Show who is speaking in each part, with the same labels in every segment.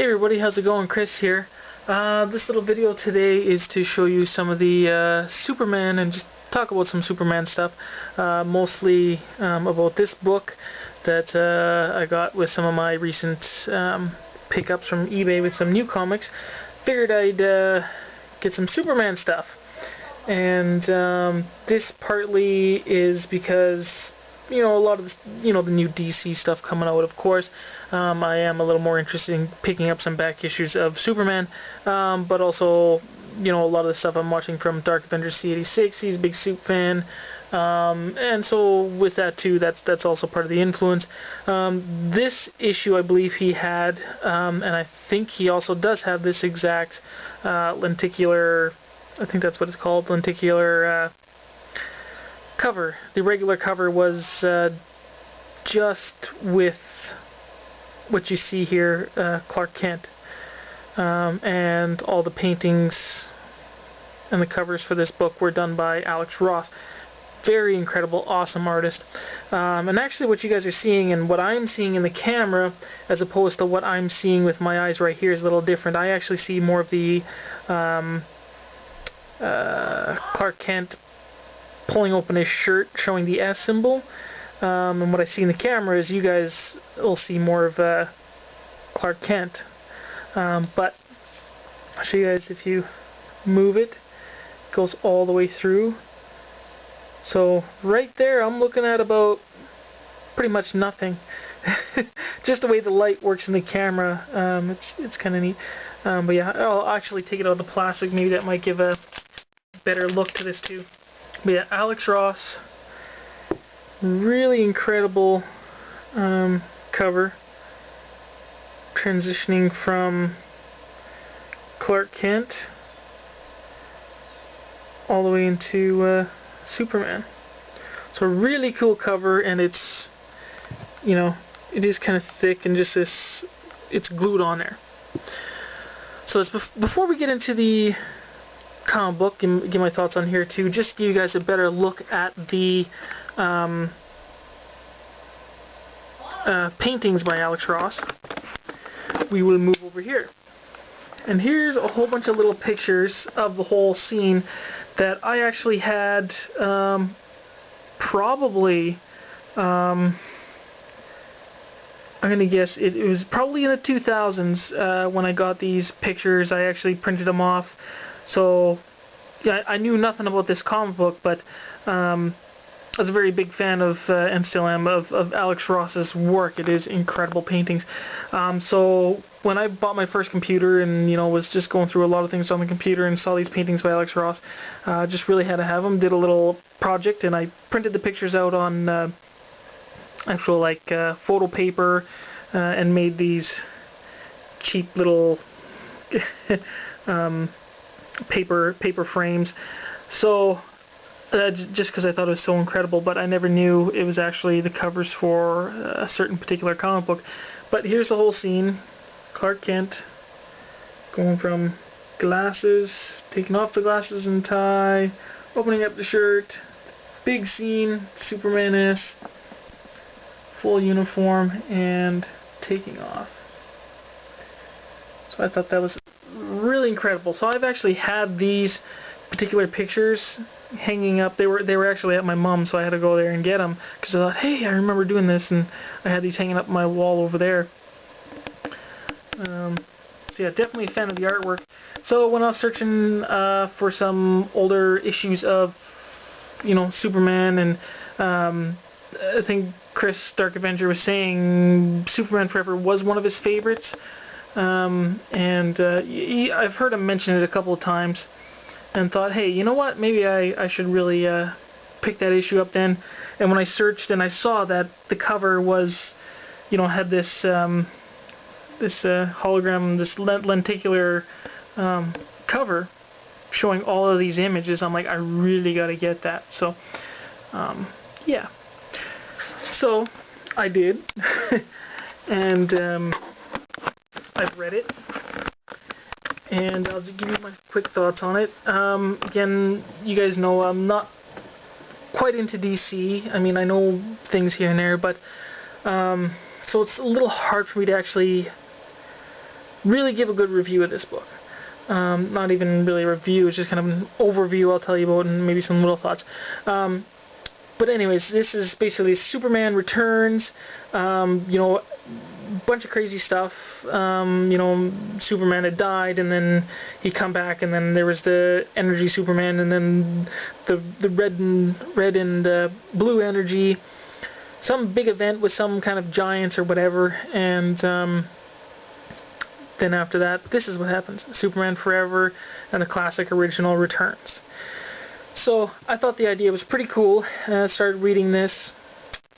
Speaker 1: Hey everybody, how's it going? Chris here. This little video today is to show you some of the Superman and just talk about some Superman stuff. Mostly about this book that I got with some of my recent pickups from eBay with some new comics. Figured I'd get some Superman stuff. And this partly is because a lot of the new DC stuff coming out, of course. I am a little more interested in picking up some back issues of Superman, but also, a lot of the stuff I'm watching from Dark Avengers C86. He's a big Supe fan, and so with that too, that's also part of the influence. This issue, I believe he had, and I think he also does have this exact lenticular, I think that's what it's called, lenticular cover. The regular cover was just with what you see here, Clark Kent, and all the paintings and the covers for this book were done by Alex Ross. Very incredible, awesome artist. And actually what you guys are seeing and what I'm seeing in the camera, as opposed to what I'm seeing with my eyes right here, is a little different. I actually see more of the Clark Kent pulling open his shirt, showing the S symbol, and what I see in the camera is you guys will see more of Clark Kent. But I'll show you guys. If you move it, it goes all the way through. So right there, I'm looking at about pretty much nothing. Just the way the light works in the camera, it's kind of neat. But yeah, I'll actually take it out of the plastic. Maybe that might give a better look to this too. But yeah, Alex Ross, really incredible cover, transitioning from Clark Kent all the way into Superman. So a really cool cover, and it's, it is kind of thick and just this, it's glued on there. So before we get into the comic book and give my thoughts on here too, just to give you guys a better look at the paintings by Alex Ross, we will move over here. And here's a whole bunch of little pictures of the whole scene that I actually had probably, I'm going to guess it was probably in the 2000s when I got these pictures. I actually printed them off. So, yeah, I knew nothing about this comic book, but I was a very big fan of, and still am, of Alex Ross's work. It is incredible paintings. So when I bought my first computer and, was just going through a lot of things on the computer and saw these paintings by Alex Ross, just really had to have them. Did a little project, and I printed the pictures out on actual, photo paper, and made these cheap little paper frames. So just because I thought it was so incredible, but I never knew it was actually the covers for a certain particular comic book. But here's the whole scene. Clark Kent going from glasses, taking off the glasses and tie, opening up the shirt, big scene, Superman-esque, full uniform, and taking off. So I thought that was really incredible. So I've actually had these particular pictures hanging up. They were actually at my mom's, so I had to go there and get them because I thought, hey, I remember doing this, and I had these hanging up on my wall over there. So yeah, definitely a fan of the artwork. So when I was searching for some older issues of Superman, and I think Chris Dark Avenger was saying Superman Forever was one of his favorites. I've heard him mention it a couple of times and thought, hey, you know what, maybe I should really pick that issue up then. And when I searched and I saw that the cover was, had this hologram, this lenticular cover showing all of these images, I'm like, I really got to get that. So, yeah. So, I did. And I've read it, and I'll just give you my quick thoughts on it. Again, you guys know I'm not quite into DC. I mean, I know things here and there, but so it's a little hard for me to actually really give a good review of this book. Not even really a review, it's just kind of an overview I'll tell you about and maybe some little thoughts. But anyways, this is basically Superman Returns, you know, bunch of crazy stuff. You know, Superman had died, and then he come back, and then there was the Energy Superman, and then the red and blue energy. Some big event with some kind of giants or whatever, and then after that, this is what happens. Superman Forever and the classic original returns. So I thought the idea was pretty cool. Started reading this.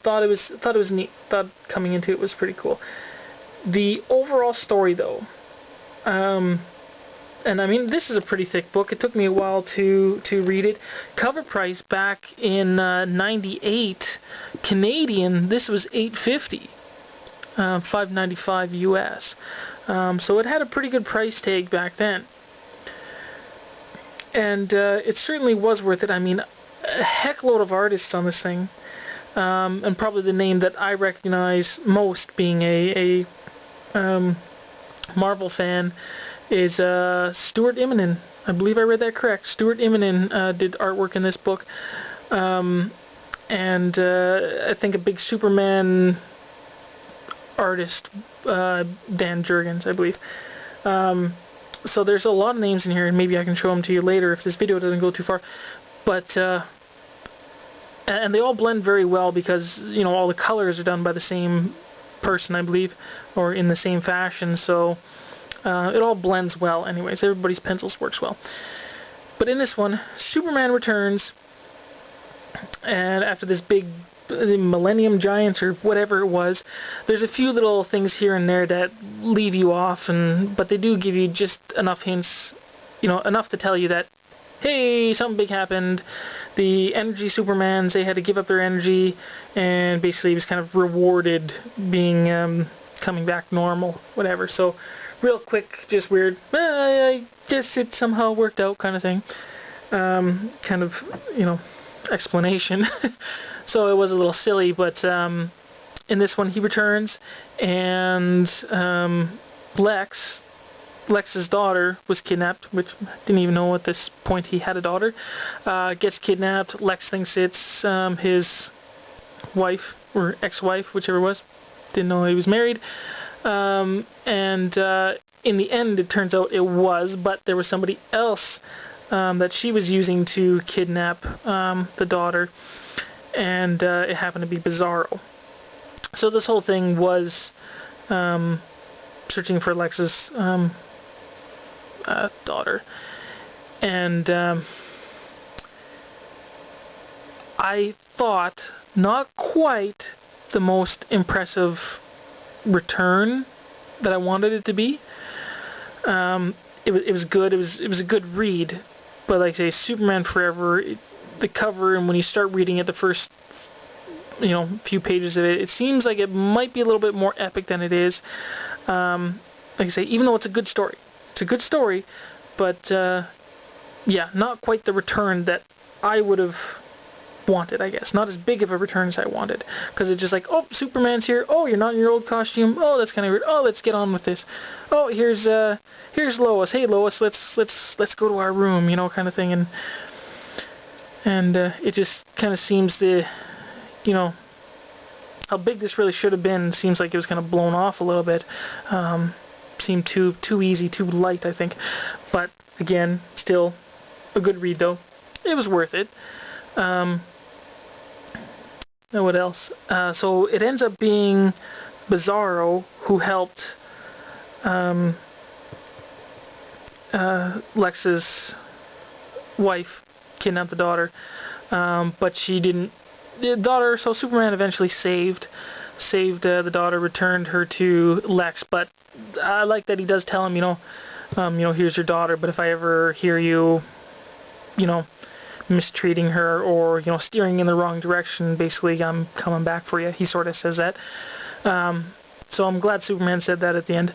Speaker 1: Thought it was neat. Thought coming into it was pretty cool. The overall story, though, and I mean, this is a pretty thick book. It took me a while to read it. Cover price back in '98 Canadian. This was $8.50, $5.95 US. So it had a pretty good price tag back then. And it certainly was worth it. I mean, a heckload of artists on this thing. And probably the name that I recognize most, being a Marvel fan, is Stuart Immonen. I believe I read that correct. Stuart Immonen did artwork in this book. And I think a big Superman artist, Dan Jurgens, I believe. So there's a lot of names in here, and maybe I can show them to you later if this video doesn't go too far. But and they all blend very well because, you know, all the colors are done by the same person, I believe, or in the same fashion. So it all blends well. Anyways, everybody's pencils works well. But in this one, Superman Returns, and after this big Millennium Giants or whatever it was, there's a few little things here and there that leave you off, but they do give you just enough hints, you know, enough to tell you that, hey, something big happened. The Energy Supermans, they had to give up their energy, and basically he was kind of rewarded being coming back normal, whatever. So real quick, just weird, I guess it somehow worked out kind of thing, kind of, you know, explanation. So it was a little silly, but in this one he returns, and Lex's daughter was kidnapped, which I didn't even know at this point he had a daughter. Gets kidnapped. Lex thinks it's his wife, or ex-wife, whichever it was. Didn't know he was married. And in the end it turns out it was, but there was somebody else that she was using to kidnap the daughter, and it happened to be Bizarro. So this whole thing was searching for Lex's daughter, and I thought not quite the most impressive return that I wanted it to be. It was good. It was a good read, but like I say, Superman Forever, the cover, and when you start reading it, the first, you know, few pages of it, it seems like it might be a little bit more epic than it is. Like I say, even though it's a good story. It's a good story, but yeah, not quite the return that I would have wanted, I guess. Not as big of a return as I wanted, because it's just like, oh, Superman's here. Oh, you're not in your old costume. Oh, that's kind of weird. Oh, let's get on with this. Oh, here's Lois. Hey, Lois, let's go to our room, you know, kind of thing. And it just kind of seems you know, how big this really should have been seems like it was kind of blown off a little bit. Seemed too easy, too light, I think. But again, still a good read though. It was worth it. Now what else? So it ends up being Bizarro who helped Lex's wife kidnap the daughter, but she didn't. The daughter, so Superman eventually saved the daughter, returned her to Lex. But I like that he does tell him, you know, here's your daughter, but if I ever hear you, you know, mistreating her or, you know, steering in the wrong direction, basically I'm coming back for you. He sort of says that. So I'm glad Superman said that at the end.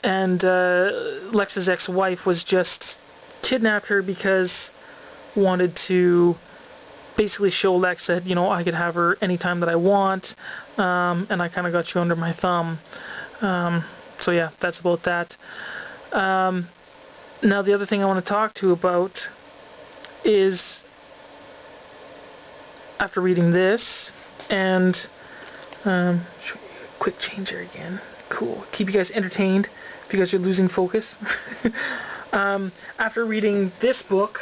Speaker 1: And Lex's ex-wife was just kidnapped her because wanted to basically show Lex that, you know, I could have her anytime that I want, and I kind of got you under my thumb. So yeah, that's about that. Now the other thing I want to talk to you about is, after reading this, and show you a quick change here again. Cool. Keep you guys entertained if you guys are losing focus. After reading this book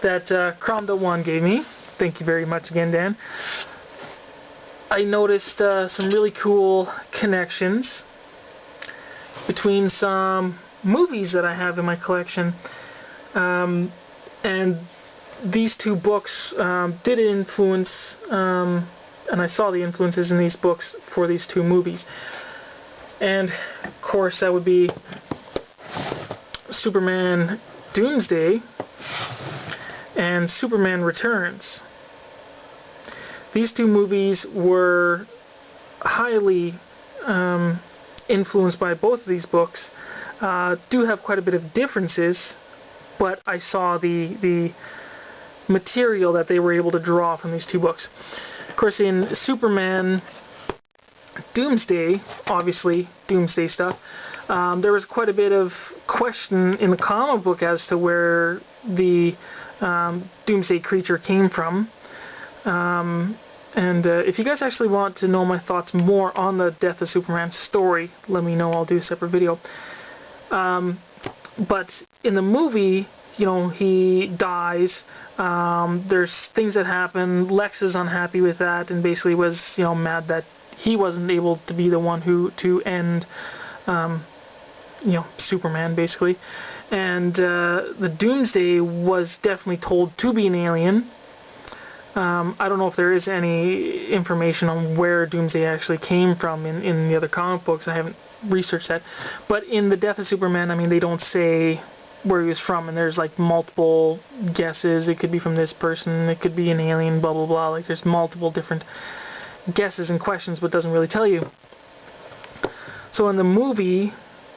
Speaker 1: that Cromda1 gave me, thank you very much again, Dan, I noticed some really cool connections between some movies that I have in my collection, and these two books did influence, and I saw the influences in these books for these two movies. And of course that would be Superman Doomsday and Superman Returns. These two movies were highly influenced by both of these books. Do have quite a bit of differences, but I saw the material that they were able to draw from these two books. Of course, in Superman Doomsday, obviously Doomsday stuff, there was quite a bit of question in the comic book as to where the Doomsday creature came from. And if you guys actually want to know my thoughts more on the Death of Superman story, let me know. I'll do a separate video. But in the movie, you know, he dies. There's things that happen. Lex is unhappy with that and basically was, you know, mad that he wasn't able to be the one to end, you know, Superman basically. And the Doomsday was definitely told to be an alien. I don't know if there is any information on where Doomsday actually came from in the other comic books. I haven't researched that. But in the Death of Superman, I mean, they don't say where he was from, and there's like multiple guesses. It could be from this person, it could be an alien, blah blah blah. Like, there's multiple different guesses and questions, but doesn't really tell you. So in the movie,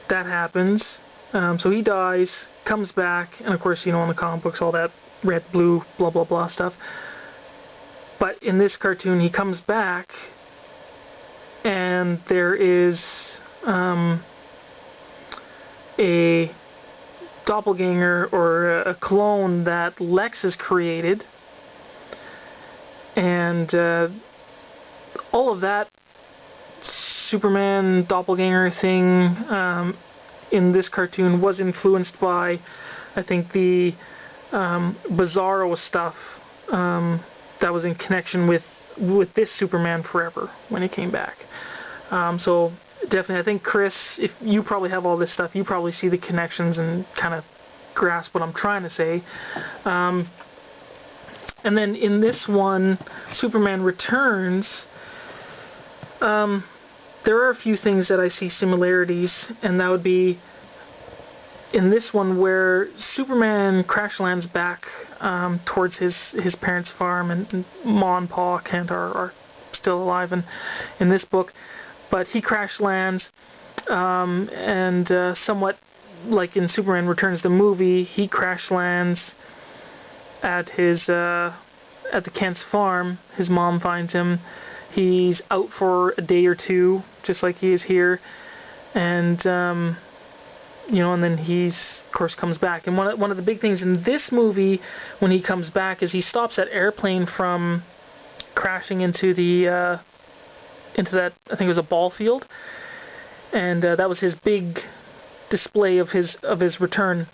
Speaker 1: that happens. So he dies, comes back, and of course, you know, in the comic books, all that red, blue, blah blah blah stuff. But in this cartoon, he comes back, and there is a doppelganger or a clone that Lex has created, and all of that Superman doppelganger thing in this cartoon was influenced by, I think, the Bizarro stuff that was in connection with this Superman Forever when it came back. So definitely, I think, Chris, if you probably have all this stuff, you probably see the connections and kind of grasp what I'm trying to say. And then in this one, Superman Returns, there are a few things that I see similarities, and that would be in this one where Superman crash lands back towards his parents' farm, and Ma and Pa Kent are still alive in this book, but he crash lands, and somewhat like in Superman Returns the movie, he crash lands at the Kent's farm. His mom finds him. He's out for a day or two, just like he is here, and you know, and then he's, of course, comes back. And one of the big things in this movie when he comes back is he stops that airplane from crashing into that, I think it was a ball field, and that was his big display of his return.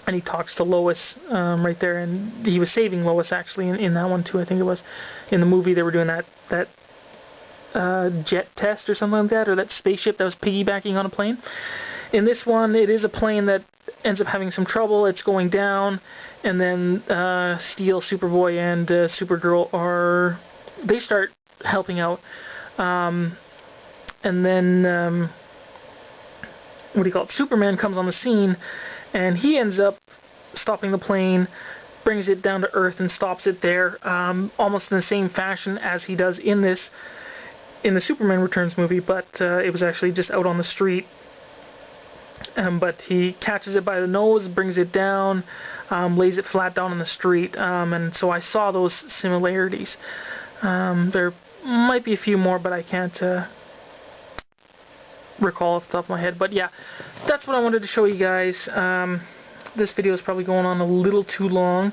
Speaker 1: And he talks to Lois right there, and he was saving Lois actually in that one too. I think it was in the movie they were doing that jet test or something like that, or that spaceship that was piggybacking on a plane. In this one, it is a plane that ends up having some trouble. It's going down, and then Steel, Superboy, and Supergirl they start helping out. And then what do you call it? Superman comes on the scene, and he ends up stopping the plane, brings it down to Earth, and stops it there, almost in the same fashion as he does in the Superman Returns movie, but it was actually just out on the street. But he catches it by the nose, brings it down, lays it flat down on the street, and so I saw those similarities. There might be a few more, but I can't recall off the top of my head. But yeah, that's what I wanted to show you guys. This video is probably going on a little too long.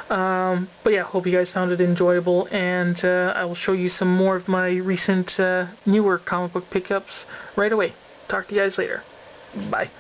Speaker 1: But yeah, hope you guys found it enjoyable, and I will show you some more of my recent newer comic book pickups right away. Talk to you guys later. Bye.